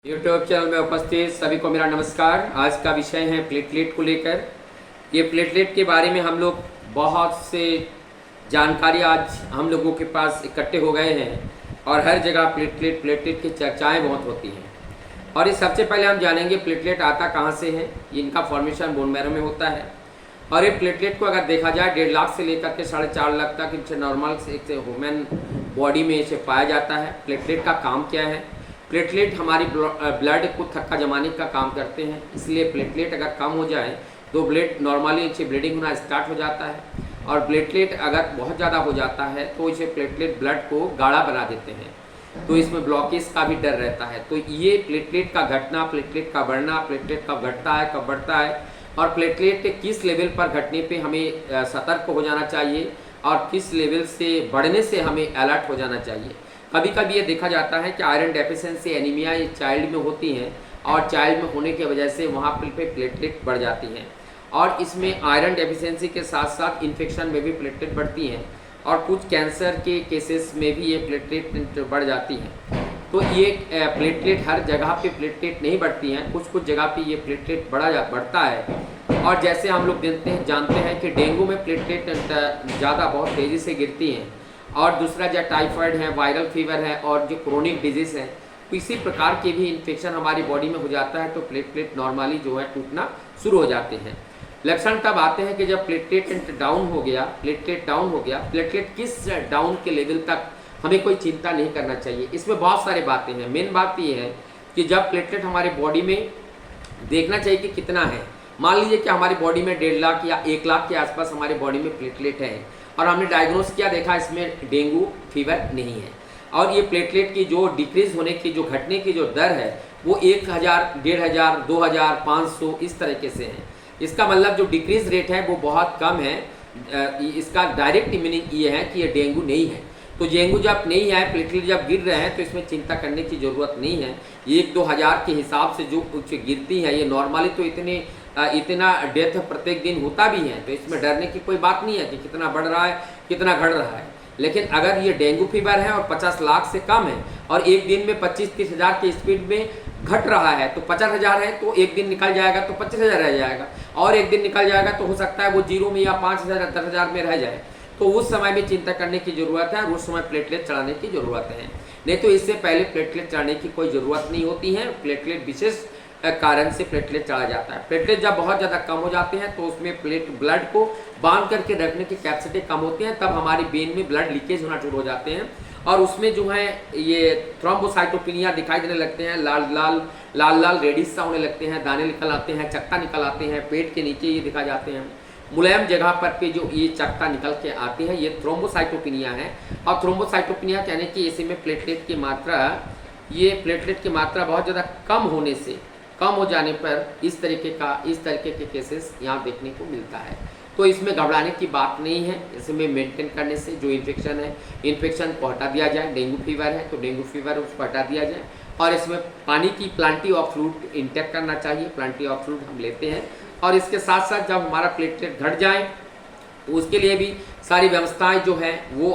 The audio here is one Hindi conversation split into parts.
यूट्यूब चैनल में उपस्थित सभी को मेरा नमस्कार। आज का विषय है प्लेटलेट को लेकर। ये प्लेटलेट के बारे में हम लोग बहुत से जानकारी आज हम लोगों के पास इकट्ठे हो गए हैं और हर जगह प्लेटलेट की चर्चाएं बहुत होती हैं। और इस सबसे पहले हम जानेंगे प्लेटलेट आता कहाँ से है। इनका फॉर्मेशन बोन मैरो में होता है और ये प्लेटलेट को अगर देखा जाए 1.5 लाख से लेकर के 4.5 लाख तक इनसे नॉर्मल से ह्यूमन बॉडी में इसे पाया जाता है। प्लेटलेट का काम क्या है? प्लेटलेट हमारी ब्लड को थक्का जमाने का काम करते हैं, इसलिए प्लेटलेट अगर कम हो जाए तो ब्लड नॉर्मली इसे ब्लीडिंग होना स्टार्ट हो जाता है और प्लेटलेट अगर बहुत ज़्यादा हो जाता है तो इसे प्लेटलेट ब्लड को गाढ़ा बना देते हैं, तो इसमें ब्लॉकेज का भी डर रहता है। तो ये प्लेटलेट का घटना, प्लेटलेट का बढ़ना, प्लेटलेट कब घटता है, कब बढ़ता है और प्लेटलेट किस लेवल पर घटने पे हमें सतर्क हो जाना चाहिए और किस लेवल से बढ़ने से हमें अलर्ट हो जाना चाहिए। कभी कभी ये देखा जाता है कि आयरन डेफिशिएंसी एनीमिया ये चाइल्ड में होती हैं और चाइल्ड में होने की वजह से वहाँ पे प्लेटलेट बढ़ जाती हैं और इसमें आयरन डेफिशिएंसी के साथ साथ इन्फेक्शन में भी प्लेटलेट बढ़ती हैं और कुछ कैंसर के केसेस में भी ये प्लेटलेट बढ़ जाती हैं। तो ये प्लेटलेट हर जगह पे प्लेटलेट नहीं बढ़ती हैं, कुछ जगह पे ये प्लेटलेट बढ़ता है। और जैसे हम लोग जानते हैं कि डेंगू में प्लेटलेट ज़्यादा बहुत तेज़ी से गिरती हैं और दूसरा जो टाइफाइड है, वायरल फीवर है और जो क्रोनिक डिजीज़ है, इसी प्रकार के भी इन्फेक्शन हमारी बॉडी में हो जाता है तो प्लेटलेट नॉर्मली जो है टूटना शुरू हो जाते हैं। लक्षण तब आते हैं कि जब प्लेटलेट डाउन हो गया, प्लेटलेट किस डाउन के लेवल तक हमें कोई चिंता नहीं करना चाहिए। इसमें बहुत सारी बातें हैं। मेन बात ये है कि जब प्लेटलेट हमारे बॉडी में देखना चाहिए कि कितना है। मान लीजिए कि हमारी बॉडी में 1.5 लाख या 1 लाख के आसपास हमारी बॉडी में प्लेटलेट है और हमने डायग्नोस किया, देखा इसमें डेंगू फीवर नहीं है और ये प्लेटलेट की जो डिक्रीज होने की, जो घटने की जो दर है वो 1000, 1500, 2000, 500 इस तरीके से है। इसका मतलब जो डिक्रीज रेट है वो बहुत कम है। इसका डायरेक्ट मीनिंग ये है कि ये डेंगू नहीं है। तो डेंगू जब नहीं है, प्लेटलेट जब गिर रहे हैं तो इसमें चिंता करने की ज़रूरत नहीं है। 1-2 हज़ार के हिसाब से जो कुछ गिरती है, ये नॉर्मली तो इतना डेथ प्रत्येक दिन होता भी है, तो इसमें डरने की कोई बात नहीं है कि कितना बढ़ रहा है, कितना घट रहा है। लेकिन अगर ये डेंगू फीवर है और 50 लाख से कम है और एक दिन में 25-30 हज़ार की स्पीड में घट रहा है तो 50,000 है तो एक दिन निकल जाएगा तो 25,000 रह जाएगा और एक दिन निकल जाएगा तो हो सकता है वो 0 में या 5,000, 10,000 में रह जाए। तो उस समय में चिंता करने की ज़रूरत है, उस समय प्लेटलेट चढ़ाने की ज़रूरत है। नहीं तो इससे पहले प्लेटलेट चढ़ाने की कोई ज़रूरत नहीं होती है। प्लेटलेट विशेष कारण से प्लेटलेट चढ़ा जाता है। प्लेटलेट जब बहुत ज़्यादा कम हो जाते हैं तो उसमें ब्लड को बांध करके रखने की कैपेसिटी कम होती है, तब हमारी वेन में ब्लड लीकेज होना शुरू हो जाते हैं और उसमें जो है ये थ्रोम्बोसाइटोपिनिया दिखाई देने लगते हैं, लाल रेडिश सा होने लगते हैं, दाने निकल आते हैं, चक्का निकल आते हैं, पेट के नीचे ये दिखा जाते हैं, मुलायम जगह पर पे जो ये चक्का निकल के आती है, ये थ्रोम्बोसाइटोपिनिया है। और थ्रोम्बोसाइटोपिनिया कहने की इसमें प्लेटलेट की मात्रा बहुत ज़्यादा कम हो जाने पर इस तरीके के केसेस यहाँ देखने को मिलता है। तो इसमें घबराने की बात नहीं है। इसमें मेंटेन करने से जो इन्फेक्शन को हटा दिया जाए। डेंगू फीवर है तो डेंगू फीवर उसको हटा दिया जाए और इसमें पानी की प्लांटी ऑफ फ्लूइड इंटेक करना चाहिए। प्लांटी ऑफ फ्लूइड हम लेते हैं और इसके साथ साथ जब हमारा प्लेटलेट घट जाए तो उसके लिए भी सारी व्यवस्थाएं जो है वो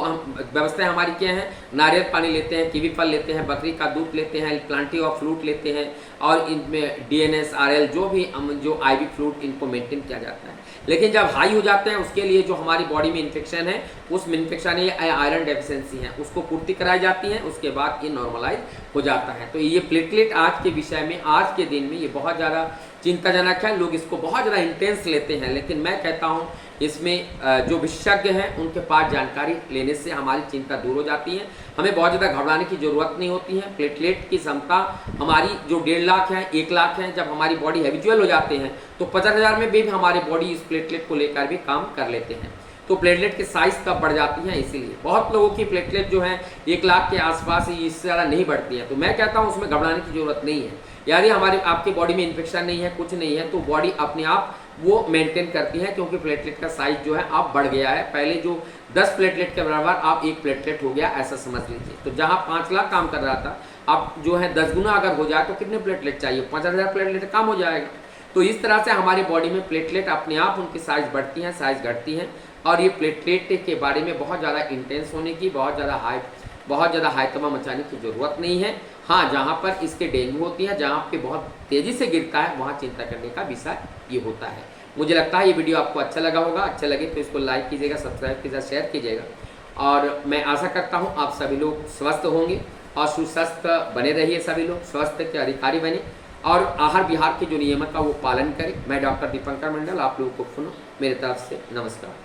व्यवस्थाएं हमारी क्या हैं? नारियल पानी लेते हैं, कीवी फल लेते हैं, बकरी का दूध लेते हैं, प्लांटी ऑफ फ्लूइड लेते हैं और इनमें DNS, RL जो IV फ्लूइड इनको मेंटेन किया जाता है। लेकिन जब हाई हो जाते हैं उसके लिए जो हमारी बॉडी में इन्फेक्शन है, उसमें इन्फेक्शन है आयरन डेफिशिएंसी है, उसको पूर्ति कराई जाती है, उसके बाद ये नॉर्मलाइज हो जाता है। तो ये प्लेटलेट आज के विषय में, आज के दिन में ये बहुत ज़्यादा चिंताजनक है। लोग इसको बहुत ज़्यादा इंटेंस लेते हैं, लेकिन मैं कहता हूँ इसमें जो विशेषज्ञ हैं उनके पास जानकारी लेने से हमारी चिंता दूर हो जाती है। हमें बहुत ज़्यादा घबराने की ज़रूरत नहीं होती है। प्लेटलेट की क्षमता हमारी जो 1.5 लाख है, 1 लाख है, जब हमारी बॉडी हैबिचुअल हो जाते हैं तो 50,000 में भी हमारी बॉडी इस प्लेटलेट को लेकर भी काम कर लेते हैं। तो प्लेटलेट की साइज़ तब बढ़ जाती है। इसीलिए बहुत लोगों की प्लेटलेट जो है 1 लाख के आसपास ही, इससे ज़्यादा नहीं बढ़ती है। तो मैं कहता हूँ उसमें घबराने की ज़रूरत नहीं है। यानी आपकी बॉडी में इन्फेक्शन नहीं है, कुछ नहीं है, तो बॉडी अपने आप वो मेंटेन करती है क्योंकि प्लेटलेट का साइज जो है अब बढ़ गया है। पहले जो 10 प्लेटलेट के बराबर अब 1 प्लेटलेट हो गया, ऐसा समझ लीजिए। तो जहाँ 5 लाख काम कर रहा था, अब जो है 10 गुना अगर हो जाए तो कितने प्लेटलेट चाहिए? 50,000 प्लेटलेट कम हो जाएगा। तो इस तरह से हमारी बॉडी में प्लेटलेट अपने आप उनकी साइज बढ़ती हैं, साइज घटती हैं और ये प्लेटलेट के बारे में बहुत ज़्यादा इंटेंस होने की, बहुत ज़्यादा हाइतमा मचाने की ज़रूरत नहीं है। हाँ, जहाँ पर इसके डेंगू होती है, जहाँ पे बहुत तेज़ी से गिरता है, वहाँ चिंता करने का विषय ये होता है। मुझे लगता है ये वीडियो आपको अच्छा लगा होगा। अच्छा लगे तो इसको लाइक कीजिएगा, सब्सक्राइब कीजिएगा, शेयर कीजिएगा। और मैं आशा करता हूँ आप सभी लोग स्वस्थ होंगे और सुस्वस्थ बने रहिए, सभी लोग स्वास्थ्य के अधिकारी बने और आहार विहार के जो नियम का वो पालन करें। मैं डॉक्टर दीपंकर मंडल आप लोगों को पुनः मेरे तरफ से नमस्कार।